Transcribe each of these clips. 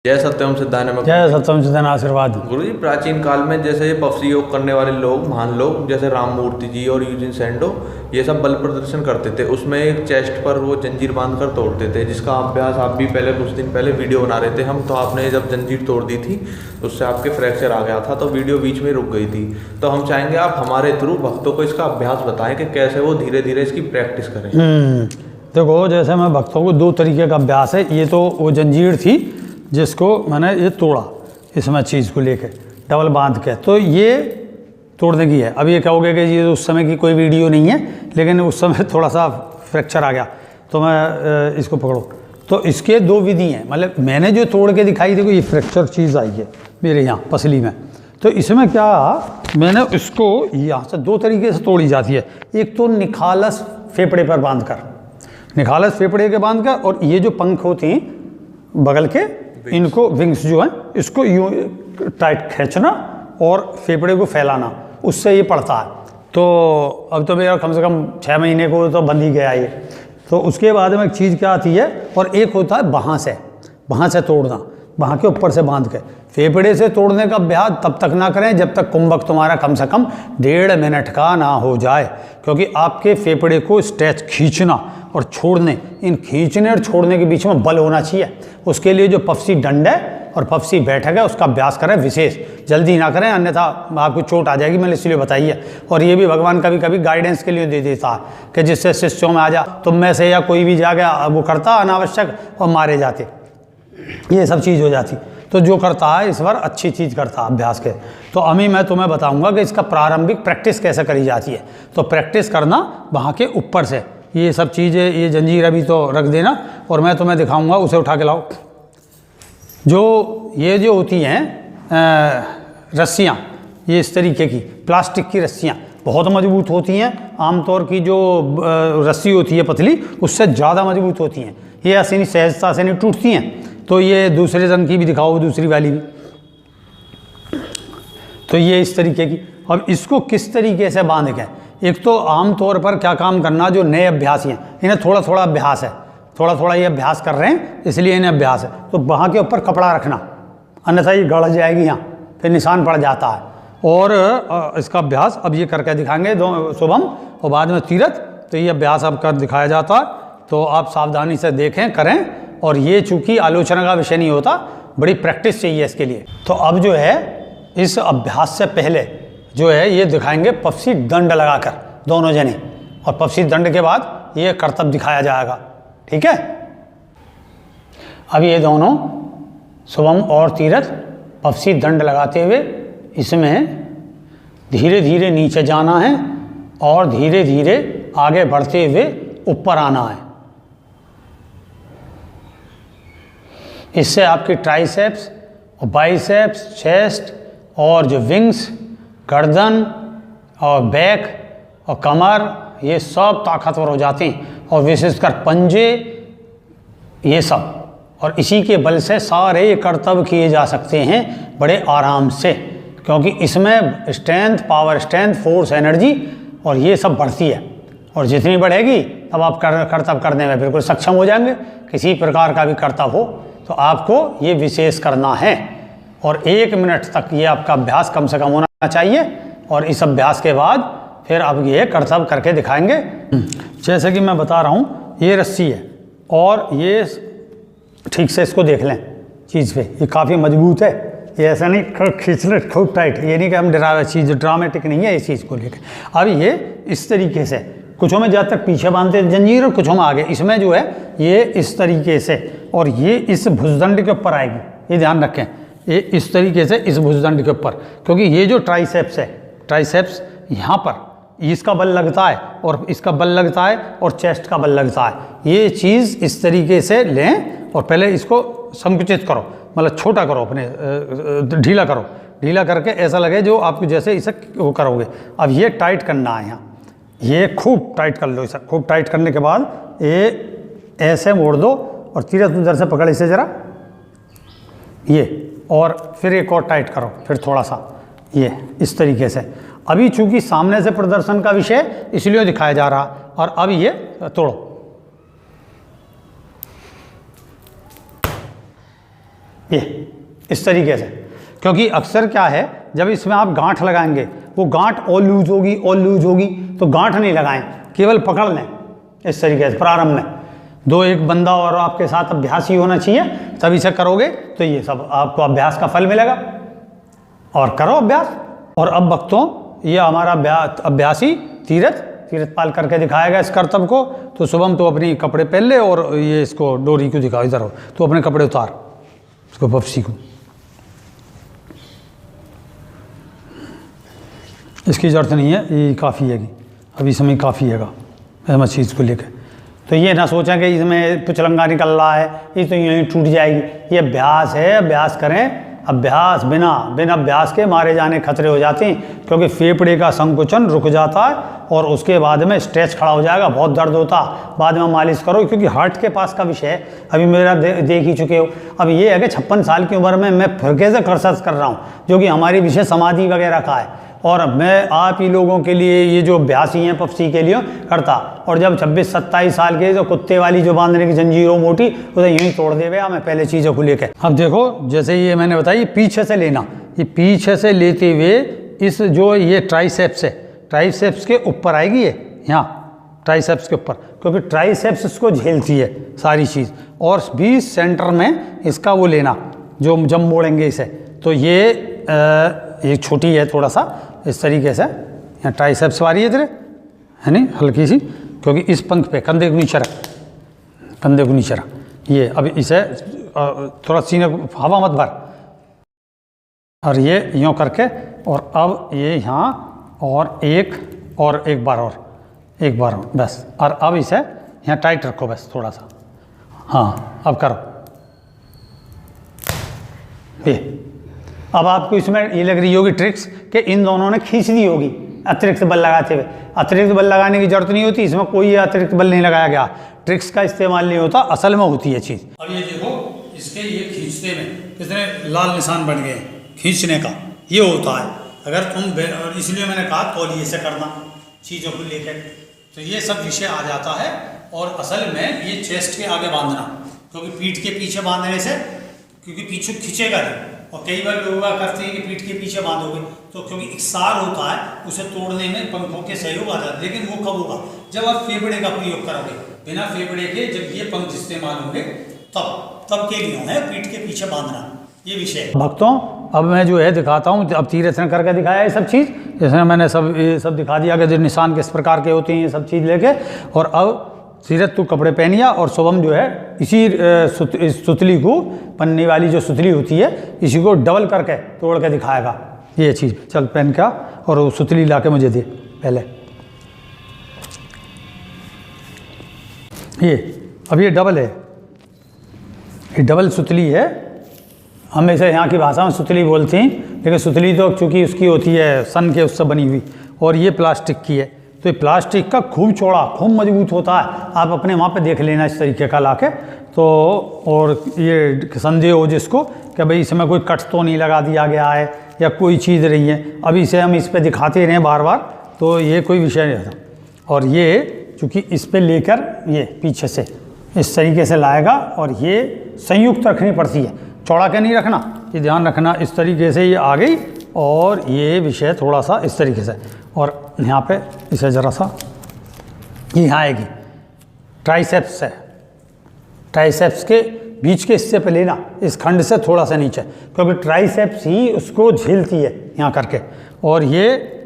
जय सत्यम सिद्धानम। जय सत्यम सिद्धान आशीर्वाद। गुरु जी, प्राचीन काल में जैसे ये पफसी योग करने वाले लोग, महान लोग जैसे राम मूर्ति जी और यूजिन सैंडो, ये सब बल प्रदर्शन करते थे। उसमें एक चेस्ट पर वो जंजीर बांधकर तोड़ते थे, जिसका अभ्यास आप भी पहले कुछ दिन पहले वीडियो बना रहे थे हम, तो आपने जब जंजीर तोड़ दी थी उससे आपके फ्रैक्चर आ गया था, तो वीडियो बीच में रुक गई थी। तो हम चाहेंगे आप हमारे थ्रू भक्तों को इसका अभ्यास बताएं कि कैसे वो धीरे धीरे इसकी प्रैक्टिस करें। देखो, जैसे मैं भक्तों को दो तरीके का अभ्यास है। ये तो वो जंजीर थी जिसको मैंने ये तोड़ा, इसमें चीज़ को लेके डबल बांध के, तो ये तोड़ने की है। अब ये कहोगे कि ये उस समय की कोई वीडियो नहीं है, लेकिन उस समय थोड़ा सा फ्रैक्चर आ गया तो मैं इसको पकड़ो। तो इसके दो विधि हैं, मतलब मैंने जो तोड़ के दिखाई, देखो ये फ्रैक्चर चीज़ आई है मेरे यहाँ पसली में। तो इसमें क्या, मैंने इसको यहाँ से दो तरीके से तोड़ी जाती है। एक तो निखालस फेफड़े पर बांध कर, निखालस फेफड़े के बांध कर, और ये जो पंख होते हैं बगल के, इनको विंग्स जो हैं, इसको यूँ टाइट खींचना और फेफड़े को फैलाना, उससे ये पड़ता है। तो अब तो मेरा कम से कम 6 महीने को तो बंद ही गया ये। तो उसके बाद में एक चीज़ क्या आती है, और एक होता है बाहाँ से तोड़ना, बाहाँ के ऊपर से बांध के। फेफड़े से तोड़ने का अभ्यास तब तक ना करें जब तक कुंभक तुम्हारा कम से कम 1.5 मिनट का ना हो जाए, क्योंकि आपके फेफड़े को स्ट्रेच खींचना और छोड़ने, इन खींचने और छोड़ने के बीच में बल होना चाहिए। उसके लिए जो पफसी दंड है और पफसी बैठक है उसका अभ्यास करें विशेष, जल्दी ना करें, अन्यथा आपको चोट आ जाएगी, मैंने इसलिए बताई है। और ये भी भगवान कभी कभी गाइडेंस के लिए दे देता है कि जिससे शिष्यों में आ जा, तुम में से या कोई भी जाके वो करता अनावश्यक और मारे जाते, ये सब चीज़ हो जाती। तो जो करता है इस बार अच्छी चीज़ करता है अभ्यास के। तो अभी मैं तुम्हें बताऊंगा कि इसका प्रारंभिक प्रैक्टिस कैसे करी जाती है। तो प्रैक्टिस करना वहाँ के ऊपर से, ये सब चीज़ें, ये जंजीर अभी तो रख देना, और मैं तुम्हें दिखाऊंगा, उसे उठा के लाओ। जो ये जो होती हैं रस्सियाँ, ये इस तरीके की प्लास्टिक की रस्सियाँ बहुत मजबूत होती हैं। आमतौर की जो रस्सी होती है पतली, उससे ज़्यादा मजबूत होती हैं। ये ऐसे सहजता से नहीं टूटती हैं। तो ये दूसरे रंग की भी दिखाओ, दूसरी वाली भी। तो ये इस तरीके की। अब इसको किस तरीके से बांध के, एक तो आम तौर पर क्या काम करना, जो नए अभ्यासी हैं इन्हें थोड़ा थोड़ा अभ्यास है, थोड़ा थोड़ा ये अभ्यास कर रहे हैं इसलिए इन्हें अभ्यास है। तो वहाँ के ऊपर कपड़ा रखना, अन्यथा ये गड़ जाएगी, यहाँ फिर निशान पड़ जाता है। और इसका अभ्यास अब ये करके दिखाएंगे, दो शुभम और बाद में तीरथ। तो ये अभ्यास अब कर दिखाया जाता है, तो आप सावधानी से देखें, करें। और ये चूँकि आलोचना का विषय नहीं होता, बड़ी प्रैक्टिस चाहिए इसके लिए। तो अब जो है इस अभ्यास से पहले जो है ये दिखाएंगे पफसी दंड लगाकर दोनों जने, और पफसी दंड के बाद ये करतब दिखाया जाएगा, ठीक है। अब ये दोनों शुभम और तीरथ पफसी दंड लगाते हुए इसमें धीरे धीरे नीचे जाना है और धीरे धीरे आगे बढ़ते हुए ऊपर आना है। इससे आपकी ट्राइसेप्स और बाइसेप्स, चेस्ट और जो विंग्स, गर्दन और बैक और कमर, ये सब ताकतवर हो जाते हैं, और विशेषकर पंजे, ये सब। और इसी के बल से सारे करतब किए जा सकते हैं बड़े आराम से, क्योंकि इसमें strength, power, strength, force, energy और ये सब बढ़ती है। और जितनी बढ़ेगी तब आप करतब करने में बिल्कुल सक्षम हो जाएंगे। किसी प्रकार का भी करतब हो तो आपको ये विशेष करना है, और 1 मिनट तक ये आपका अभ्यास कम से कम होना चाहिए। और इस अभ्यास के बाद फिर अब ये करतब करके दिखाएंगे। जैसे कि मैं बता रहा हूँ, ये रस्सी है और ये ठीक से इसको देख लें चीज़ पे, ये काफ़ी मजबूत है। ये ऐसा नहीं खींच ले खूब टाइट, ये नहीं कि हम ड्रामेटिक नहीं है इस चीज़ को लेकर। अब ये इस तरीके से, कुछों में ज़्यादा तक पीछे बांधते हैं जंजीर और कुछों में आगे। इसमें जो है ये इस तरीके से, और ये इस भुजदंड के ऊपर आएगी, ये ध्यान रखें, ये इस तरीके से इस भुजदंड के ऊपर, क्योंकि ये जो ट्राइसेप्स है, ट्राइसेप्स यहाँ पर इसका बल लगता है और इसका बल लगता है और चेस्ट का बल लगता है। ये चीज़ इस तरीके से लें और पहले इसको संकुचित करो, मतलब छोटा करो, अपने ढीला करो, ढीला करके ऐसा लगे जो आपको जैसे इसे वो करोगे। अब ये टाइट करना है, यहाँ ये खूब टाइट कर लो। इसे खूब टाइट करने के बाद ये ऐसे मोड़ दो और तीरथ उधर से पकड़ इसे ज़रा, ये, और फिर एक और टाइट करो, फिर थोड़ा सा, ये इस तरीके से। अभी चूंकि सामने से प्रदर्शन का विषय इसलिए दिखाया जा रहा, और अब ये तोड़ो। ये इस तरीके से, क्योंकि अक्सर क्या है जब इसमें आप गांठ लगाएंगे वो गांठ और लूज होगी और लूज होगी, तो गांठ नहीं लगाएं, केवल पकड़ लें इस तरीके से प्रारंभ में। दो एक बंदा और आपके साथ अभ्यासी होना चाहिए, तभी से करोगे तो ये सब आपको अभ्यास का फल मिलेगा। और करो अभ्यास। और अब भक्तों ये हमारा अभ्यासी तीरथपाल करके दिखाएगा इस कर्तव्य को। तो शुभम तो अपनी कपड़े पहन ले और ये इसको डोरी को दिखाओ, इधर हो तो अपने कपड़े उतार इसको पक्षी को। इसकी ज़रूरत नहीं है, ये काफ़ी है, अभी समय काफ़ी है मैं चीज़ को लेकर। तो ये ना सोचें कि इसमें पुचलंगा निकल रहा है, ये तो यूँ ही टूट जाएगी। ये अभ्यास है, अभ्यास करें। अभ्यास बिना अभ्यास के मारे जाने खतरे हो जाते हैं, क्योंकि फेफड़े का संकुचन रुक जाता है और उसके बाद में स्ट्रेच खड़ा हो जाएगा, बहुत दर्द होता, बाद में मालिश करो, क्योंकि हार्ट के पास का विषय है। अभी मेरा देख ही चुके हो। अब ये है कि 56 साल की उम्र में मैं फिर से रिसर्च कर रहा हूँ, जो कि हमारी विषय समाधि वगैरह का है, और मैं आप ही लोगों के लिए ये जो अभ्यासी हैं पक्षी के लिए करता। और जब 26-27 साल के जो कुत्ते वाली जो बांधने की जंजीरों मोटी, उसे यूँ ही तोड़ दे गया मैं पहले चीज़ों को लेकर। अब देखो जैसे ये मैंने बताया, पीछे से लेना, ये पीछे से लेते हुए इस जो ये ट्राइसेप्स है, ट्राइसेप्स के ऊपर आएगी ये, यहाँ ट्राइसेप्स के ऊपर, क्योंकि ट्राइसेप्स इसको झेलती है सारी चीज़। और 20 सेंटर में इसका वो लेना, जो जब मोड़ेंगे इसे, तो ये छोटी है थोड़ा सा इस तरीके से, यहाँ ट्राइसेप्स वाली है तेरे, है नहीं, हल्की सी, क्योंकि इस पंख पे कंधे को नीचे रख, कंधे को नीचे रख। ये अब इसे थोड़ा सीने को हवा मत भर, और ये यूँ करके, और अब ये यहाँ और एक बार और बस। और अब इसे यहाँ टाइट रखो बस थोड़ा सा। हाँ अब करो ये। अब आपको इसमें ये लग रही होगी ट्रिक्स कि इन दोनों ने खींच दी होगी अतिरिक्त बल लगाते हुए। अतिरिक्त बल लगाने की जरूरत नहीं होती, इसमें कोई अतिरिक्त बल नहीं लगाया गया, ट्रिक्स का इस्तेमाल नहीं होता, असल में होती है चीज़। अब ये देखो इसके ये खींचते में कितने लाल निशान बन गए, खींचने का ये होता है। अगर तुम, इसलिए मैंने कहा तौलिए से करना चीज़ों को लेकर, तो ये सब विषय आ जाता है। और असल में ये चेस्ट के आगे बांधना, क्योंकि पीठ के पीछे बांधने से, क्योंकि पीछे खींचेगा नहीं। और कई बार लोग करते हैं कि पीठ के पीछे बांधोगे तो, क्योंकि इक्सार होता है, उसे तोड़ने में पंखों के सहयोग आ जाता है। लेकिन वो कब होगा, जब आप फेफड़े का प्रयोग करोगे। बिना फेफड़े के जब ये पंख इस्तेमाल होंगे तब के लिए है पीठ के पीछे बांधना, ये विषय। भक्तों अब मैं जो है दिखाता हूँ, अब तीरथ करके दिखाया ये सब चीज़, इसमें मैंने ये सब दिखा दिया कि जो निशान किस प्रकार के होते हैं, ये सब चीज़ लेके। और अब सीरथ तू कपड़े पहनिया, और शुभम जो है इसी सुतली को, पन्नी वाली जो सुतली होती है, इसी को डबल करके तोड़ के दिखाएगा ये चीज़। चल पहन का, और वो सुतली ला के मुझे दे पहले। ये अब ये डबल है, ये डबल सुतली है। हम इसे यहाँ की भाषा में सुतली बोलते हैं, लेकिन सुतली तो चूँकि उसकी होती है सन के उससे बनी हुई, और ये प्लास्टिक की है। तो ये प्लास्टिक का खूब चौड़ा, खूब मजबूत होता है। आप अपने वहाँ पे देख लेना इस तरीके का लाके। तो और ये संदेह हो जिसको कि भाई इसमें कोई कट तो नहीं लगा दिया गया है या कोई चीज़ नहीं है, अभी इसे हम इस पे दिखाते रहें बार बार, तो ये कोई विषय नहीं होता। और ये चूँकि इस पर लेकर ये पीछे से इस तरीके से लाएगा, और ये संयुक्त रखनी पड़ती है, चौड़ा के नहीं रखना, ये ध्यान रखना। इस तरीके से ये आ गई, और ये विषय थोड़ा सा इस तरीके से, और यहाँ पे इसे ज़रा सा ये यहाँ आएगी, ट्राइसेप्स है, ट्राइसेप्स के बीच के हिस्से पे लेना, इस खंड से थोड़ा सा नीचे, क्योंकि ट्राइसेप्स ही उसको झेलती है यहाँ करके। और ये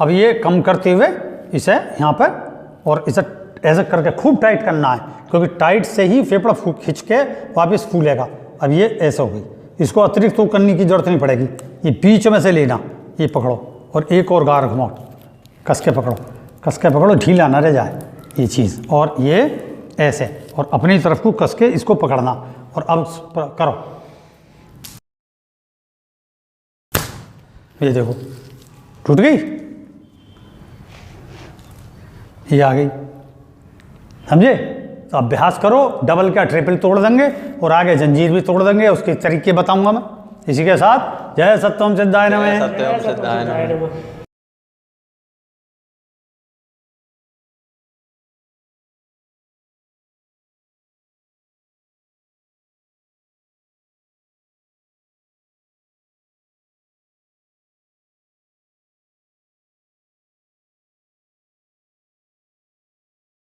अब ये कम करते हुए इसे यहाँ पर, और इसे ऐसे करके खूब टाइट करना है, क्योंकि टाइट से ही फेफड़ा खींच के वापस फूलेगा। अब ये ऐसे हो गई, इसको अतिरिक्त तो करने की जरूरत नहीं पड़ेगी। ये बीच में से लेना, ये पकड़ो, और एक और गार घुमाओ, कस के पकड़ो, ढीला ना रह जाए ये चीज़। और ये ऐसे, और अपनी तरफ को कस के इसको पकड़ना। और अब करो, ये देखो टूट गई, ये आ गई, समझे। तो अभ्यास करो, डबल का ट्रिपल तोड़ देंगे, और आगे जंजीर भी तोड़ देंगे, उसके तरीके बताऊंगा मैं। इसी के साथ जय सत्यम सिद्धाय नमः।